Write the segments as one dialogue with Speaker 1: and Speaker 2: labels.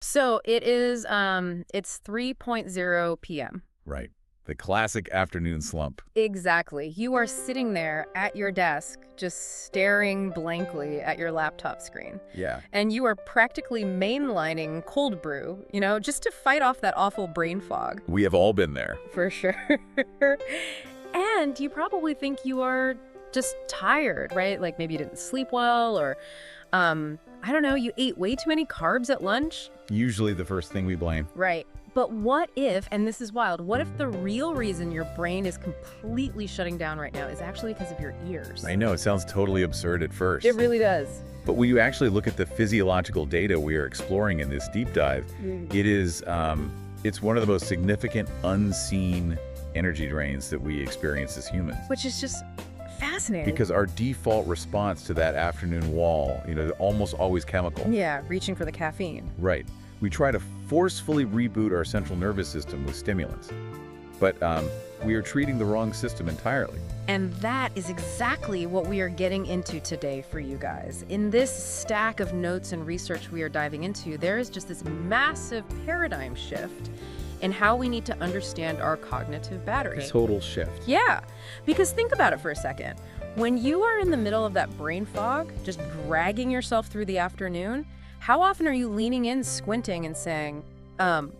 Speaker 1: So it is, it's 3:00 p.m.
Speaker 2: Right. The classic afternoon slump.
Speaker 1: Exactly. You are sitting there at your desk, just staring blankly at your laptop screen.
Speaker 2: Yeah.
Speaker 1: And you are practically mainlining cold brew, just to fight off that awful brain fog.
Speaker 2: We have all been there.
Speaker 1: For sure. And you probably think you are just tired, right? Like maybe you didn't sleep well, or, I don't know, you ate way too many carbs at lunch.
Speaker 2: Usually the first thing we blame.
Speaker 1: Right. But what if, and this is wild, what if the real reason your brain is completely shutting down right now is actually because of your ears?
Speaker 2: I know, it sounds totally absurd at first.
Speaker 1: It really does.
Speaker 2: But when you actually look at the physiological data we are exploring in this deep dive, it's one of the most significant unseen energy drains that we experience as humans.
Speaker 1: Which is just fascinating.
Speaker 2: Because our default response to that afternoon wall, almost always chemical.
Speaker 1: Yeah, reaching for the caffeine.
Speaker 2: Right. We try to forcefully reboot our central nervous system with stimulants. But we are treating the wrong system entirely.
Speaker 1: And that is exactly what we are getting into today for you guys. In this stack of notes and research we are diving into, there is just this massive paradigm shift in how we need to understand our cognitive battery.
Speaker 2: Total shift.
Speaker 1: Yeah, because think about it for a second. When you are in the middle of that brain fog, just dragging yourself through the afternoon, how often are you leaning in, squinting, and saying,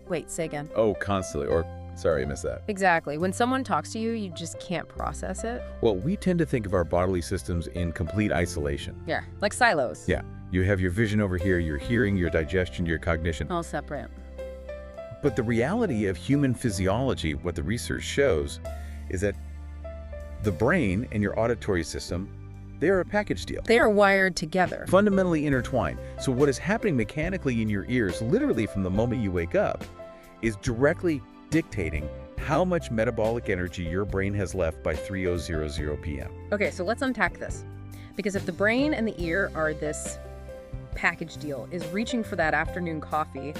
Speaker 1: wait, say again?
Speaker 2: Oh, constantly. Or, sorry, I missed that.
Speaker 1: Exactly. When someone talks to you, you just can't process it.
Speaker 2: Well, we tend to think of our bodily systems in complete isolation.
Speaker 1: Yeah, like silos.
Speaker 2: Yeah. You have your vision over here, your hearing, your digestion, your cognition.
Speaker 1: All separate.
Speaker 2: But the reality of human physiology, what the research shows, is that the brain and your auditory system, they are a package deal.
Speaker 1: They are wired together.
Speaker 2: Fundamentally intertwined. So what is happening mechanically in your ears, literally from the moment you wake up, is directly dictating how much metabolic energy your brain has left by 3:00 p.m.
Speaker 1: Okay, so let's unpack this. Because if the brain and the ear are this package deal, is reaching for that afternoon coffee,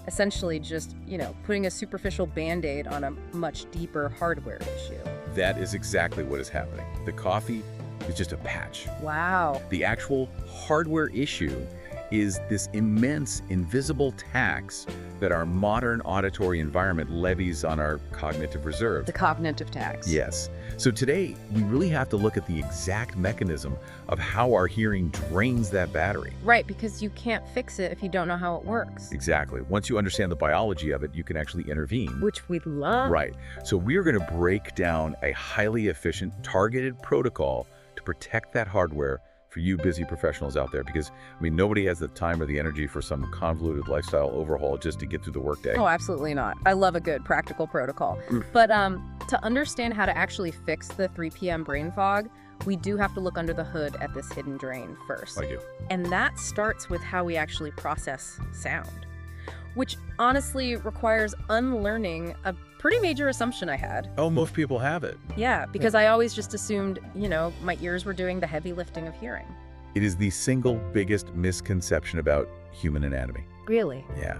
Speaker 1: essentially just, putting a superficial Band-Aid on a much deeper hardware issue.
Speaker 2: That is exactly what is happening. The coffee is just a patch.
Speaker 1: Wow.
Speaker 2: The actual hardware issue is this immense invisible tax that our modern auditory environment levies on our cognitive reserve.
Speaker 1: The cognitive tax.
Speaker 2: Yes. So today, we really have to look at the exact mechanism of how our hearing drains that battery.
Speaker 1: Right, because you can't fix it if you don't know how it works.
Speaker 2: Exactly. Once you understand the biology of it, you can actually intervene.
Speaker 1: Which we love.
Speaker 2: Right. So we are going to break down a highly efficient, targeted protocol to protect that hardware for you busy professionals out there, because nobody has the time or the energy for some convoluted lifestyle overhaul just to get through the workday.
Speaker 1: Oh, absolutely not. I love a good practical protocol. But to understand how to actually fix the 3 p.m. brain fog, we do have to look under the hood at this hidden drain first.
Speaker 2: I do.
Speaker 1: And that starts with how we actually process sound, which honestly requires unlearning a pretty major assumption I had.
Speaker 2: Oh, most people have it.
Speaker 1: Yeah, because I always just assumed, my ears were doing the heavy lifting of hearing.
Speaker 2: It is the single biggest misconception about human anatomy.
Speaker 1: Really?
Speaker 2: Yeah.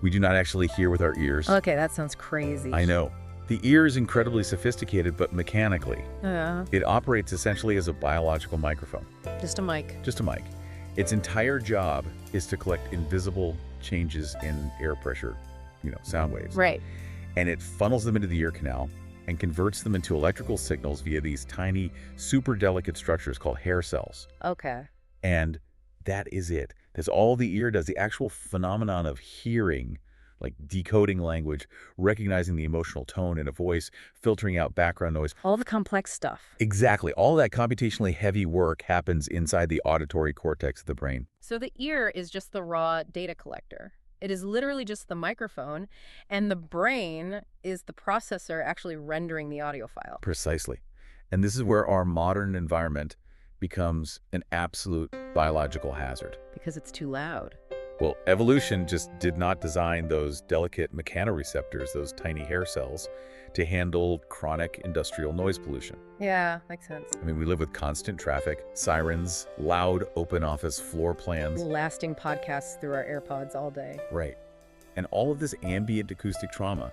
Speaker 2: We do not actually hear with our ears.
Speaker 1: Okay, that sounds crazy.
Speaker 2: I know. The ear is incredibly sophisticated, but mechanically. It operates essentially as a biological microphone.
Speaker 1: Just a mic.
Speaker 2: Just a mic. Its entire job is to collect invisible changes in air pressure, sound waves.
Speaker 1: Right.
Speaker 2: And it funnels them into the ear canal and converts them into electrical signals via these tiny, super delicate structures called hair cells.
Speaker 1: Okay.
Speaker 2: And that is it. That's all the ear does. The actual phenomenon of hearing, like decoding language, recognizing the emotional tone in a voice, filtering out background noise.
Speaker 1: All the complex stuff.
Speaker 2: Exactly. All that computationally heavy work happens inside the auditory cortex of the brain.
Speaker 1: So the ear is just the raw data collector. It is literally just the microphone, and the brain is the processor actually rendering the audio file.
Speaker 2: Precisely. And this is where our modern environment becomes an absolute biological hazard.
Speaker 1: Because it's too loud.
Speaker 2: Well, evolution just did not design those delicate mechanoreceptors, those tiny hair cells, to handle chronic industrial noise pollution.
Speaker 1: Yeah, makes sense.
Speaker 2: We live with constant traffic, sirens, loud open office floor plans.
Speaker 1: Lasting podcasts through our AirPods all day.
Speaker 2: Right. And all of this ambient acoustic trauma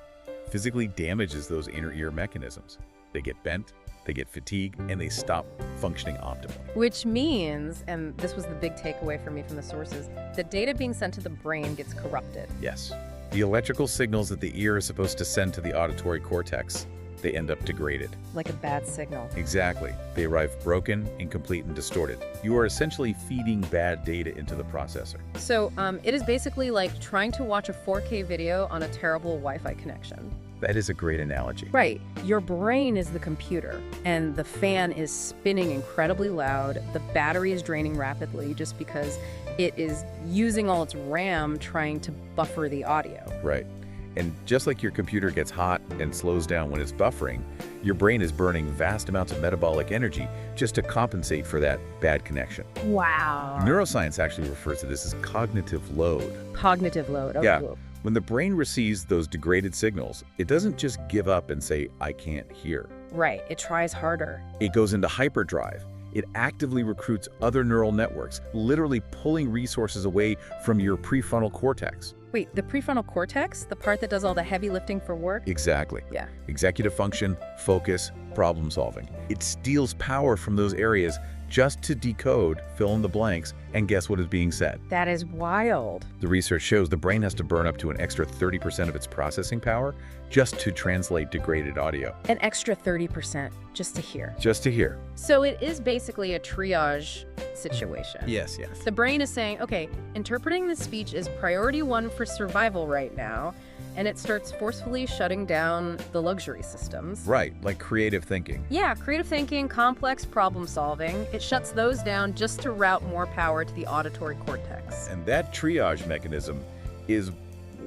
Speaker 2: physically damages those inner ear mechanisms. They get bent, they get fatigued, and they stop functioning optimally.
Speaker 1: Which means, and this was the big takeaway for me from the sources, the data being sent to the brain gets corrupted.
Speaker 2: Yes. The electrical signals that the ear is supposed to send to the auditory cortex, they end up degraded.
Speaker 1: Like a bad signal.
Speaker 2: Exactly. They arrive broken, incomplete, and distorted. You are essentially feeding bad data into the processor.
Speaker 1: So it is basically like trying to watch a 4K video on a terrible Wi-Fi connection.
Speaker 2: That is a great analogy.
Speaker 1: Right. Your brain is the computer, and the fan is spinning incredibly loud. The battery is draining rapidly just because it is using all its RAM trying to buffer the audio.
Speaker 2: Right. And just like your computer gets hot and slows down when it's buffering, your brain is burning vast amounts of metabolic energy just to compensate for that bad connection.
Speaker 1: Wow.
Speaker 2: Neuroscience actually refers to this as cognitive load.
Speaker 1: Cognitive load. Okay.
Speaker 2: Yeah. When the brain receives those degraded signals, it doesn't just give up and say, I can't hear.
Speaker 1: Right. It tries harder.
Speaker 2: It goes into hyperdrive. It actively recruits other neural networks, literally pulling resources away from your prefrontal cortex.
Speaker 1: Wait, the prefrontal cortex? The part that does all the heavy lifting for work?
Speaker 2: Exactly.
Speaker 1: Yeah.
Speaker 2: Executive function, focus, problem solving. It steals power from those areas just to decode, fill in the blanks, and guess what is being said.
Speaker 1: That is wild.
Speaker 2: The research shows the brain has to burn up to an extra 30% of its processing power just to translate degraded audio.
Speaker 1: An extra 30% just to hear.
Speaker 2: Just to hear.
Speaker 1: So it is basically a triage situation.
Speaker 2: Yes.
Speaker 1: The brain is saying, okay, interpreting this speech is priority 1 for survival right now, and it starts forcefully shutting down the luxury systems.
Speaker 2: Right, like creative thinking.
Speaker 1: Yeah, creative thinking, complex problem solving. It shuts those down just to route more power to the auditory cortex.
Speaker 2: And that triage mechanism is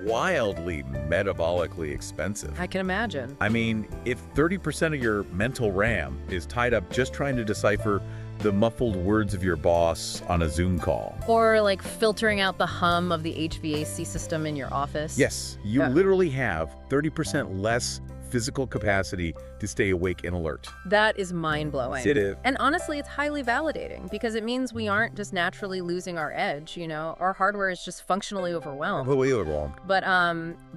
Speaker 2: wildly metabolically expensive.
Speaker 1: I can imagine.
Speaker 2: I mean, if 30% of your mental RAM is tied up just trying to decipher the muffled words of your boss on a Zoom call.
Speaker 1: Or like filtering out the hum of the HVAC system in your office.
Speaker 2: Yes, you literally have 30% less physical capacity to stay awake and alert.
Speaker 1: That is mind-blowing.
Speaker 2: It is.
Speaker 1: And honestly, it's highly validating because it means we aren't just naturally losing our edge, you know? Our hardware is just functionally overwhelmed. But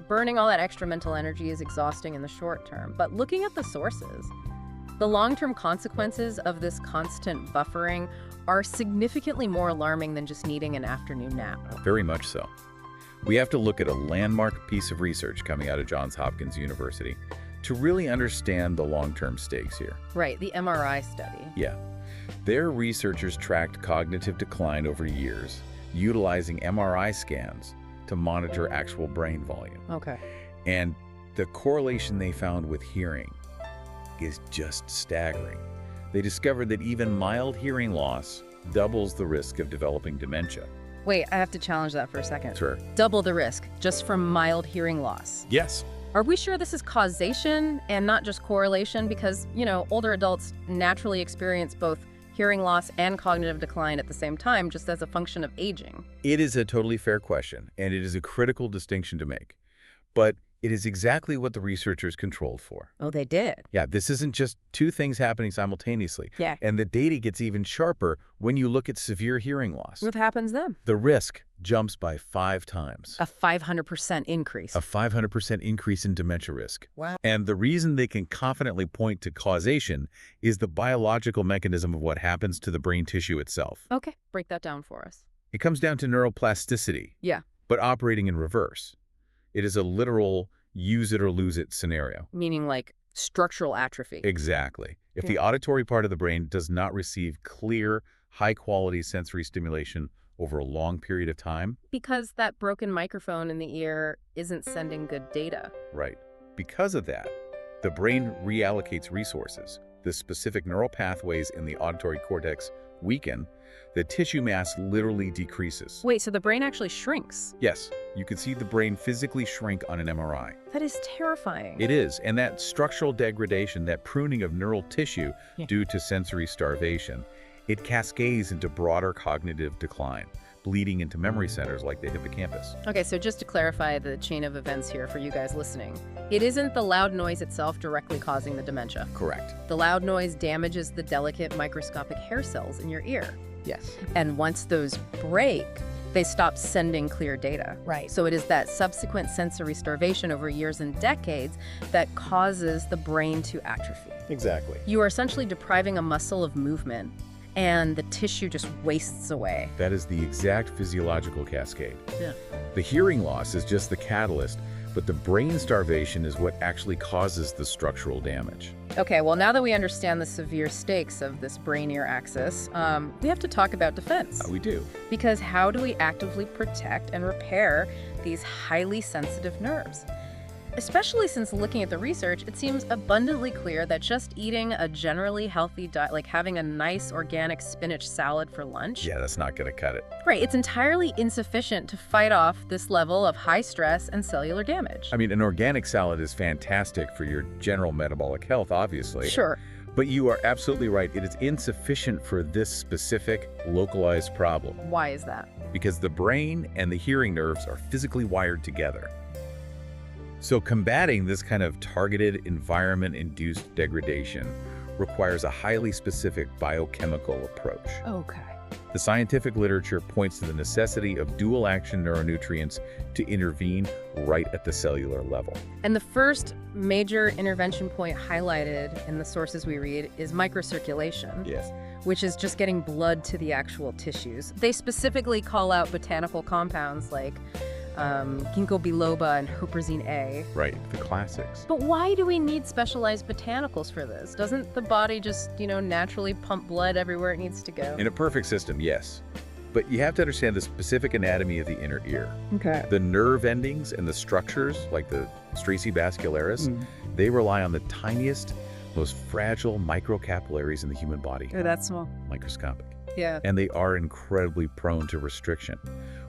Speaker 1: burning all that extra mental energy is exhausting in the short term. But looking at the sources, the long-term consequences of this constant buffering are significantly more alarming than just needing an afternoon nap.
Speaker 2: Very much so. We have to look at a landmark piece of research coming out of Johns Hopkins University to really understand the long-term stakes here.
Speaker 1: Right, the MRI study.
Speaker 2: Yeah. Their researchers tracked cognitive decline over years, utilizing MRI scans to monitor actual brain volume.
Speaker 1: Okay.
Speaker 2: And the correlation they found with hearing is just staggering. They discovered that even mild hearing loss doubles the risk of developing dementia.
Speaker 1: Wait, I have to challenge that for a second.
Speaker 2: Sure.
Speaker 1: Double the risk just from mild hearing loss.
Speaker 2: Yes.
Speaker 1: Are we sure this is causation and not just correlation? Because, you know, older adults naturally experience both hearing loss and cognitive decline at the same time, just as a function of aging.
Speaker 2: It is a totally fair question, and it is a critical distinction to make. But it is exactly what the researchers controlled for.
Speaker 1: Oh, they did?
Speaker 2: Yeah, this isn't just two things happening simultaneously.
Speaker 1: Yeah.
Speaker 2: And the data gets even sharper when you look at severe hearing loss.
Speaker 1: What happens then?
Speaker 2: The risk jumps by 5 times.
Speaker 1: A 500% increase.
Speaker 2: A 500% increase in dementia risk.
Speaker 1: Wow.
Speaker 2: And the reason they can confidently point to causation is the biological mechanism of what happens to the brain tissue itself.
Speaker 1: Okay, break that down for us.
Speaker 2: It comes down to neuroplasticity.
Speaker 1: Yeah.
Speaker 2: But operating in reverse. It is a literal use it or lose it scenario.
Speaker 1: Meaning like structural atrophy.
Speaker 2: Exactly. If the auditory part of the brain does not receive clear, high-quality sensory stimulation over a long period of time.
Speaker 1: Because that broken microphone in the ear isn't sending good data.
Speaker 2: Right. Because of that, the brain reallocates resources. The specific neural pathways in the auditory cortex weaken. The tissue mass literally decreases.
Speaker 1: Wait, so the brain actually shrinks?
Speaker 2: Yes, you can see the brain physically shrink on an MRI.
Speaker 1: That is terrifying.
Speaker 2: It is, and that structural degradation, that pruning of neural tissue due to sensory starvation, it cascades into broader cognitive decline, bleeding into memory centers like the hippocampus.
Speaker 1: Okay, so just to clarify the chain of events here for you guys listening, it isn't the loud noise itself directly causing the dementia.
Speaker 2: Correct.
Speaker 1: The loud noise damages the delicate microscopic hair cells in your ear.
Speaker 2: Yes.
Speaker 1: And once those break, They stop sending clear data.
Speaker 3: Right.
Speaker 1: So it is that subsequent sensory starvation over years and decades that causes the brain to atrophy.
Speaker 2: Exactly.
Speaker 1: You are essentially depriving a muscle of movement, and the tissue just wastes away.
Speaker 2: That is the exact physiological cascade.
Speaker 1: Yeah.
Speaker 2: The hearing loss is just the catalyst, but the brain starvation is what actually causes the structural damage.
Speaker 1: Okay, well, now that we understand the severe stakes of this brain-ear axis, we have to talk about defense.
Speaker 2: We do.
Speaker 1: Because how do we actively protect and repair these highly sensitive nerves? Especially since looking at the research, it seems abundantly clear that just eating a generally healthy diet, like having a nice organic spinach salad for lunch,
Speaker 2: Yeah, that's not going to cut it.
Speaker 1: right, it's entirely insufficient to fight off this level of high stress and cellular damage.
Speaker 2: I mean, an organic salad is fantastic for your general metabolic health, obviously.
Speaker 1: Sure.
Speaker 2: But you are absolutely right. It is insufficient for this specific, localized problem
Speaker 1: Why is that?
Speaker 2: because the brain and the hearing nerves are physically wired together. So combating this kind of targeted environment-induced degradation requires a highly specific biochemical approach.
Speaker 1: Okay.
Speaker 2: The scientific literature points to the necessity of dual-action neuronutrients to intervene right at the cellular level.
Speaker 1: And the first major intervention point highlighted in the sources we read is microcirculation,
Speaker 2: Yes.
Speaker 1: which is just getting blood to the actual tissues. They specifically call out botanical compounds like ginkgo biloba and huperzine A.
Speaker 2: Right, the classics.
Speaker 1: But why do we need specialized botanicals for this? Doesn't the body just, naturally pump blood everywhere it needs to go?
Speaker 2: In a perfect system, yes. But you have to understand the specific anatomy of the inner ear.
Speaker 1: Okay.
Speaker 2: The nerve endings and the structures, like the Stracey bascularis, they rely on the tiniest, most fragile microcapillaries in the human body.
Speaker 1: Oh, that's small.
Speaker 2: Microscopic.
Speaker 1: Yeah.
Speaker 2: And they are incredibly prone to restriction.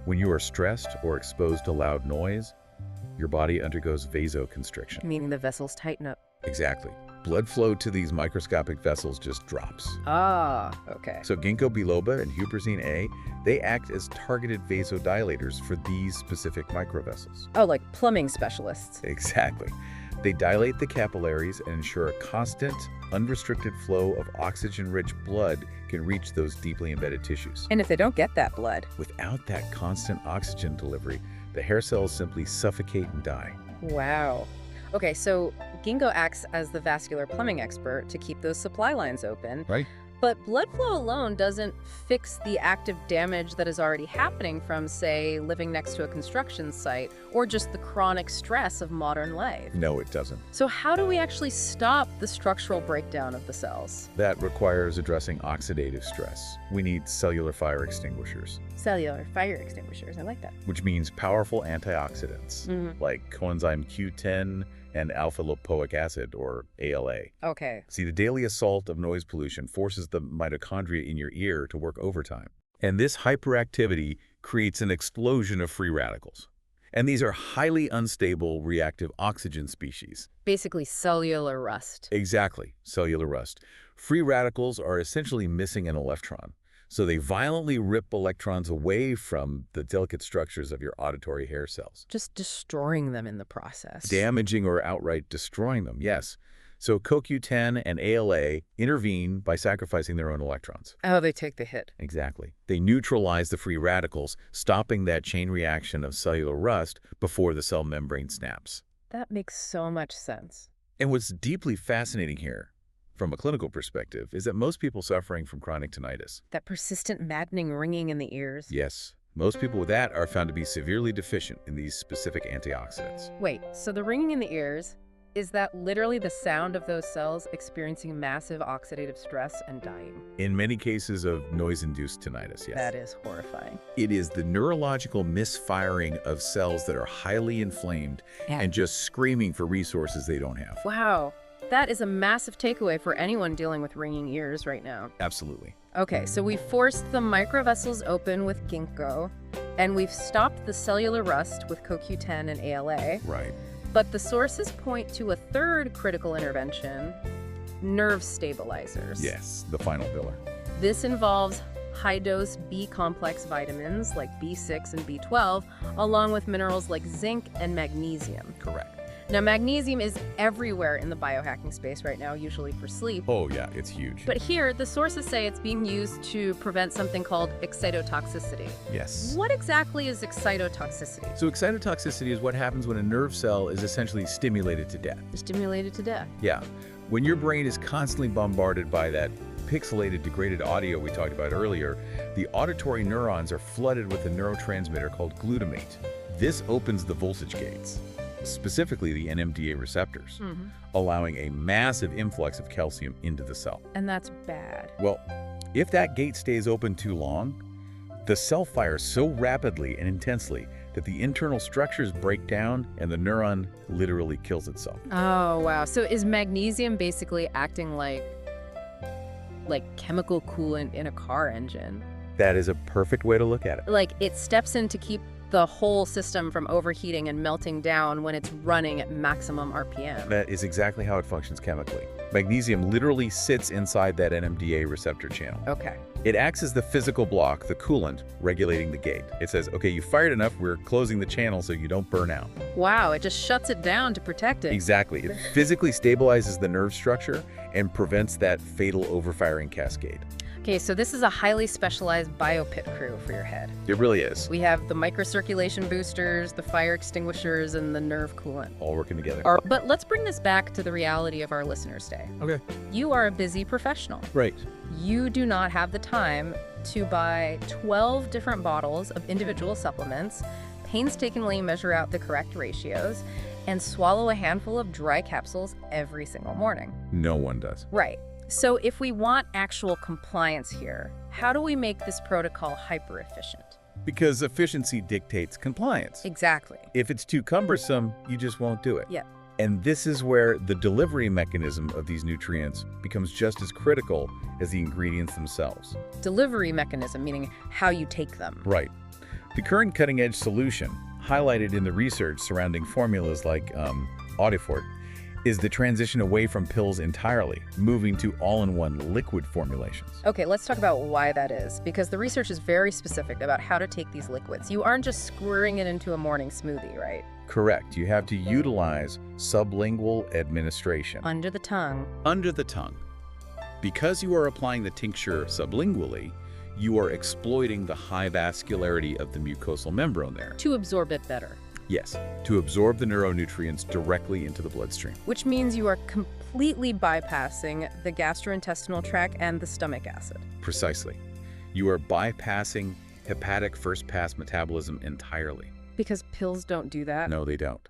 Speaker 2: When you are stressed or exposed to loud noise, your body undergoes vasoconstriction.
Speaker 1: Meaning the vessels tighten up.
Speaker 2: Exactly. Blood flow to these microscopic vessels just drops.
Speaker 1: Ah, okay.
Speaker 2: So ginkgo biloba and huperzine A, they act as targeted vasodilators for these specific microvessels.
Speaker 1: Oh, like plumbing specialists.
Speaker 2: Exactly. They dilate the capillaries and ensure a constant, unrestricted flow of oxygen-rich blood can reach those deeply embedded tissues.
Speaker 1: And if they don't get that blood?
Speaker 2: Without that constant oxygen delivery, the hair cells simply suffocate and die.
Speaker 1: Wow. Okay, so ginkgo acts as the vascular plumbing expert to keep those supply lines open.
Speaker 2: Right.
Speaker 1: But blood flow alone doesn't fix the active damage that is already happening from, say, living next to a construction site or just the chronic stress of modern life.
Speaker 2: No, it doesn't.
Speaker 1: So how do we actually stop the structural breakdown of the cells?
Speaker 2: That requires addressing oxidative stress. We need cellular fire extinguishers,
Speaker 1: Cellular fire extinguishers, I like that.
Speaker 2: which means powerful antioxidants like coenzyme Q10 and alpha-lipoic acid, or ALA.
Speaker 1: Okay.
Speaker 2: See, the daily assault of noise pollution forces the mitochondria in your ear to work overtime. And this hyperactivity creates an explosion of free radicals. And these are highly unstable reactive oxygen species.
Speaker 1: Basically cellular rust.
Speaker 2: Exactly, cellular rust. Free radicals are essentially missing an electron. So they violently rip electrons away from the delicate structures of your auditory hair cells,
Speaker 1: Just destroying them in the process.
Speaker 2: damaging or outright destroying them, yes. So CoQ10 and ALA intervene by sacrificing their own electrons.
Speaker 1: Oh, they take the hit.
Speaker 2: Exactly. They neutralize the free radicals, stopping that chain reaction of cellular rust before the cell membrane snaps.
Speaker 1: That makes so much sense.
Speaker 2: And what's deeply fascinating here, from a clinical perspective, is that most people suffering from chronic tinnitus,
Speaker 1: That persistent maddening ringing in the ears.
Speaker 2: yes, most people with that are found to be severely deficient in these specific antioxidants.
Speaker 1: Wait, so the ringing in the ears, is that literally the sound of those cells experiencing massive oxidative stress and dying?
Speaker 2: In many cases of noise-induced tinnitus, yes.
Speaker 1: That is horrifying.
Speaker 2: It is the neurological misfiring of cells that are highly inflamed and just screaming for resources they don't have.
Speaker 1: Wow. That is a massive takeaway for anyone dealing with ringing ears right now.
Speaker 2: Absolutely.
Speaker 1: Okay, so we forced the microvessels open with ginkgo, and we've stopped the cellular rust with CoQ10 and ALA.
Speaker 2: Right.
Speaker 1: But the sources point to a third critical intervention, nerve stabilizers.
Speaker 2: Yes, the final pillar.
Speaker 1: This involves high-dose B-complex vitamins like B6 and B12, along with minerals like zinc and magnesium.
Speaker 2: Correct.
Speaker 1: Now, magnesium is everywhere in the biohacking space right now, usually for sleep.
Speaker 2: Oh, yeah, it's huge.
Speaker 1: But here, the sources say it's being used to prevent something called excitotoxicity.
Speaker 2: Yes.
Speaker 1: What exactly is excitotoxicity?
Speaker 2: So excitotoxicity is what happens when a nerve cell is essentially stimulated to death.
Speaker 1: Stimulated to death.
Speaker 2: Yeah. When your brain is constantly bombarded by that pixelated, degraded audio we talked about earlier, the auditory neurons are flooded with a neurotransmitter called glutamate. This opens the voltage gates, specifically the NMDA receptors, allowing a massive influx of calcium into the cell.
Speaker 1: And that's bad.
Speaker 2: Well, if that gate stays open too long, the cell fires so rapidly and intensely that the internal structures break down and the neuron literally kills itself.
Speaker 1: Oh, wow. So is magnesium basically acting like chemical coolant in a car engine?
Speaker 2: That is a perfect way to look at it.
Speaker 1: Like it steps in to keep the whole system from overheating and melting down when it's running at maximum RPM.
Speaker 2: That is exactly how it functions chemically. Magnesium literally sits inside that NMDA receptor channel.
Speaker 1: Okay.
Speaker 2: It acts as the physical block, the coolant, regulating the gate. It says, okay, you fired enough, we're closing the channel so you don't burn out.
Speaker 1: Wow, it just shuts it down to protect it.
Speaker 2: Exactly. It physically stabilizes the nerve structure and prevents that fatal overfiring cascade.
Speaker 1: Okay, so this is a highly specialized biopit crew for your head.
Speaker 2: It really is.
Speaker 1: We have the microcirculation boosters, the fire extinguishers, and the nerve coolant.
Speaker 2: All working together.
Speaker 1: But let's bring this back to the reality of our listeners' day.
Speaker 2: Okay.
Speaker 1: You are a busy professional.
Speaker 2: Right.
Speaker 1: You do not have the time to buy 12 different bottles of individual supplements, painstakingly measure out the correct ratios, and swallow a handful of dry capsules every single morning.
Speaker 2: No one does.
Speaker 1: Right. So if we want actual compliance here, how do we make this protocol hyper-efficient?
Speaker 2: Because efficiency dictates compliance.
Speaker 1: Exactly.
Speaker 2: If it's too cumbersome, you just won't do it.
Speaker 1: Yeah.
Speaker 2: And this is where the delivery mechanism of these nutrients becomes just as critical as the ingredients themselves.
Speaker 1: Delivery mechanism, meaning how you take them.
Speaker 2: Right. The current cutting-edge solution, highlighted in the research surrounding formulas like Audifort, is the transition away from pills entirely, moving to all-in-one liquid formulations.
Speaker 1: Okay, let's talk about why that is, because the research is very specific about how to take these liquids. You aren't just squirting it into a morning smoothie, right?
Speaker 2: Correct. You have to utilize sublingual administration.
Speaker 1: Under the tongue.
Speaker 2: Under the tongue. Because you are applying the tincture sublingually, you are exploiting the high vascularity of the mucosal membrane there.
Speaker 1: To absorb it better.
Speaker 2: Yes, to absorb the neuronutrients directly into the bloodstream.
Speaker 1: Which means you are completely bypassing the gastrointestinal tract and the stomach acid.
Speaker 2: Precisely. You are bypassing hepatic first-pass metabolism entirely.
Speaker 1: Because pills don't do that?
Speaker 2: No, they don't.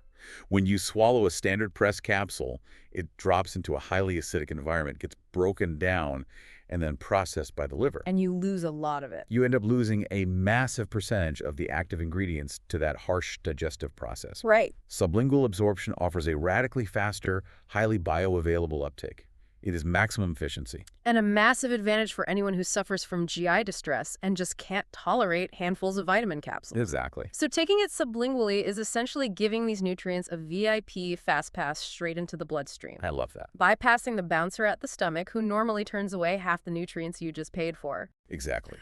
Speaker 2: When you swallow a standard press capsule, it drops into a highly acidic environment, gets broken down, and then processed by the liver.
Speaker 1: And you lose a lot of it.
Speaker 2: You end up losing a massive percentage of the active ingredients to that harsh digestive process.
Speaker 1: Right.
Speaker 2: Sublingual absorption offers a radically faster, highly bioavailable uptake. It is maximum efficiency.
Speaker 1: And a massive advantage for anyone who suffers from GI distress and just can't tolerate handfuls of vitamin capsules.
Speaker 2: Exactly.
Speaker 1: So taking it sublingually is essentially giving these nutrients a VIP fast pass straight into the bloodstream.
Speaker 2: I love that.
Speaker 1: Bypassing the bouncer at the stomach who normally turns away half the nutrients you just paid for.
Speaker 2: Exactly.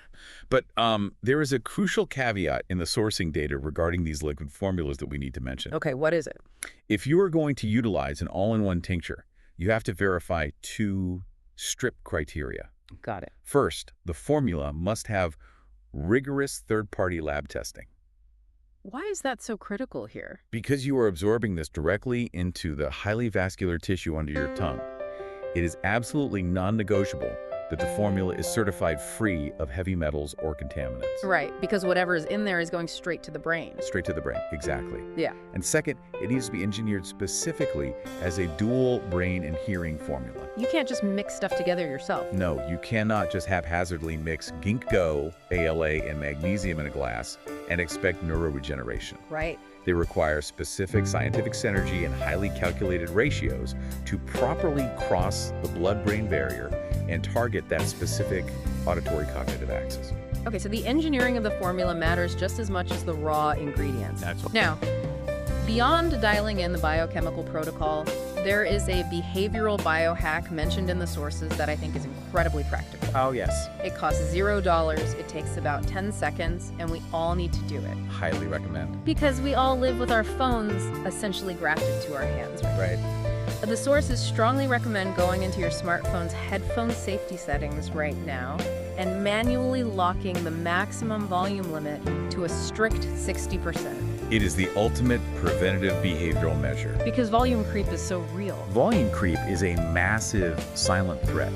Speaker 2: But there is a crucial caveat in the sourcing data regarding these liquid formulas that we need to mention.
Speaker 1: Okay, what is it?
Speaker 2: If you are going to utilize an all-in-one tincture, you have to verify two strict criteria.
Speaker 1: Got it.
Speaker 2: First, the formula must have rigorous third-party lab testing.
Speaker 1: Why is that so critical here?
Speaker 2: Because you are absorbing this directly into the highly vascular tissue under your tongue, it is absolutely non-negotiable that the formula is certified free of heavy metals or contaminants.
Speaker 1: Right, because whatever is in there is going straight to the brain.
Speaker 2: Straight to the brain, exactly.
Speaker 1: Yeah.
Speaker 2: And second, it needs to be engineered specifically as a dual brain and hearing formula.
Speaker 1: You can't just mix stuff together yourself.
Speaker 2: No, you cannot just haphazardly mix ginkgo, ALA, and magnesium in a glass and expect neuroregeneration.
Speaker 1: Right.
Speaker 2: They require specific scientific synergy and highly calculated ratios to properly cross the blood-brain barrier and target that specific auditory cognitive axis.
Speaker 1: Okay, so the engineering of the formula matters just as much as the raw ingredients.
Speaker 2: That's right.
Speaker 1: Now, beyond dialing in the biochemical protocol, there is a behavioral biohack mentioned in the sources that I think is incredibly practical.
Speaker 2: Oh, yes.
Speaker 1: It costs $0, it takes about 10 seconds, and we all need to do it.
Speaker 2: Highly recommend.
Speaker 1: Because we all live with our phones essentially grafted to our hands, right? The sources strongly recommend going into your smartphone's headphone safety settings right now and manually locking the maximum volume limit to a strict 60%.
Speaker 2: It is the ultimate preventative behavioral measure.
Speaker 1: Because volume creep is so real.
Speaker 2: Volume creep is a massive silent threat.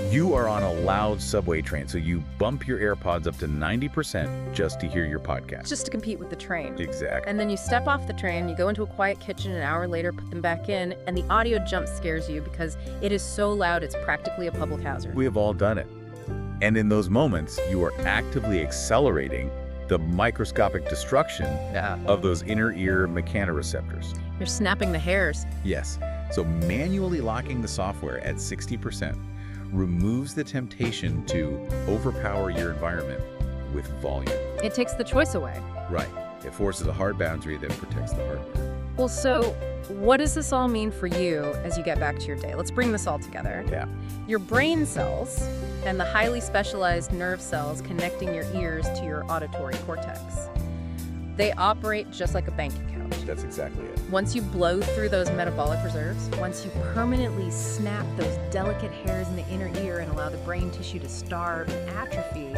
Speaker 2: You are on a loud subway train, so you bump your AirPods up to 90% just to hear your podcast.
Speaker 1: Just to compete with the train.
Speaker 2: Exactly.
Speaker 1: And then you step off the train, you go into a quiet kitchen an hour later, put them back in, and the audio jump scares you because it is so loud it's practically a public hazard.
Speaker 2: We have all done it. And in those moments, you are actively accelerating the microscopic destruction of those inner ear mechanoreceptors.
Speaker 1: You're snapping the hairs.
Speaker 2: Yes. So manually locking the software at 60% removes the temptation to overpower your environment with volume.
Speaker 1: It takes the choice away.
Speaker 2: Right. It forces a hard boundary that protects the hardware.
Speaker 1: Well, so what does this all mean for you as you get back to your day? Let's bring this all together.
Speaker 2: Yeah.
Speaker 1: Your brain cells and the highly specialized nerve cells connecting your ears to your auditory cortex. They operate just like a bank account.
Speaker 2: That's exactly it.
Speaker 1: Once you blow through those metabolic reserves, once you permanently snap those delicate hairs in the inner ear and allow the brain tissue to starve and atrophy,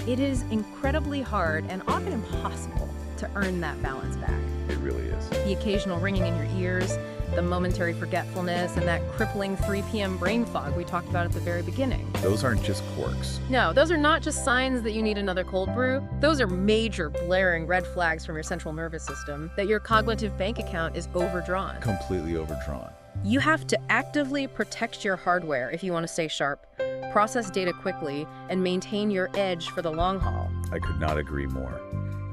Speaker 1: it is incredibly hard and often impossible to earn that balance back.
Speaker 2: It really is.
Speaker 1: The occasional ringing in your ears, the momentary forgetfulness, and that crippling 3 p.m. brain fog we talked about at the very beginning.
Speaker 2: Those aren't just quirks.
Speaker 1: No, those are not just signs that you need another cold brew. Those are major blaring red flags from your central nervous system that your cognitive bank account is overdrawn.
Speaker 2: Completely overdrawn.
Speaker 1: You have to actively protect your hardware if you want to stay sharp, process data quickly, and maintain your edge for the long haul.
Speaker 2: I could not agree more.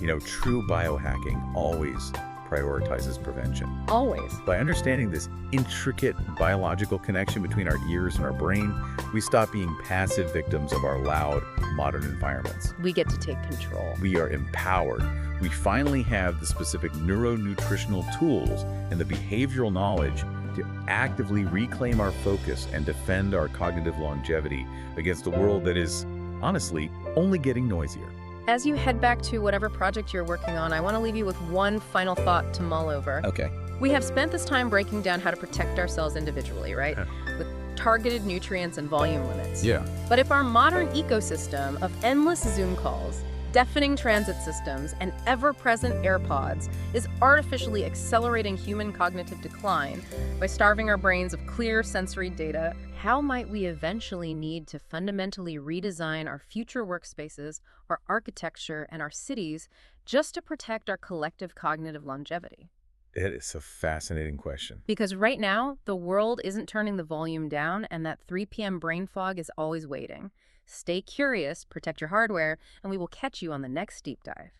Speaker 2: You know, true biohacking always prioritizes prevention.
Speaker 1: Always.
Speaker 2: By understanding this intricate biological connection between our ears and our brain, we stop being passive victims of our loud, modern environments.
Speaker 1: We get to take control.
Speaker 2: We are empowered. We finally have the specific neuronutritional tools and the behavioral knowledge to actively reclaim our focus and defend our cognitive longevity against a world that is, honestly, only getting noisier.
Speaker 1: As you head back to whatever project you're working on, I want to leave you with one final thought to mull over.
Speaker 2: Okay.
Speaker 1: We have spent this time breaking down how to protect ourselves individually, right? With targeted nutrients and volume limits.
Speaker 2: Yeah.
Speaker 1: But if our modern ecosystem of endless Zoom calls, deafening transit systems, and ever-present AirPods is artificially accelerating human cognitive decline by starving our brains of clear sensory data, how might we eventually need to fundamentally redesign our future workspaces, our architecture, and our cities just to protect our collective cognitive longevity?
Speaker 2: It is a fascinating question.
Speaker 1: Because right now, the world isn't turning the volume down, and that 3 p.m. brain fog is always waiting. Stay curious, protect your hardware, and we will catch you on the next deep dive.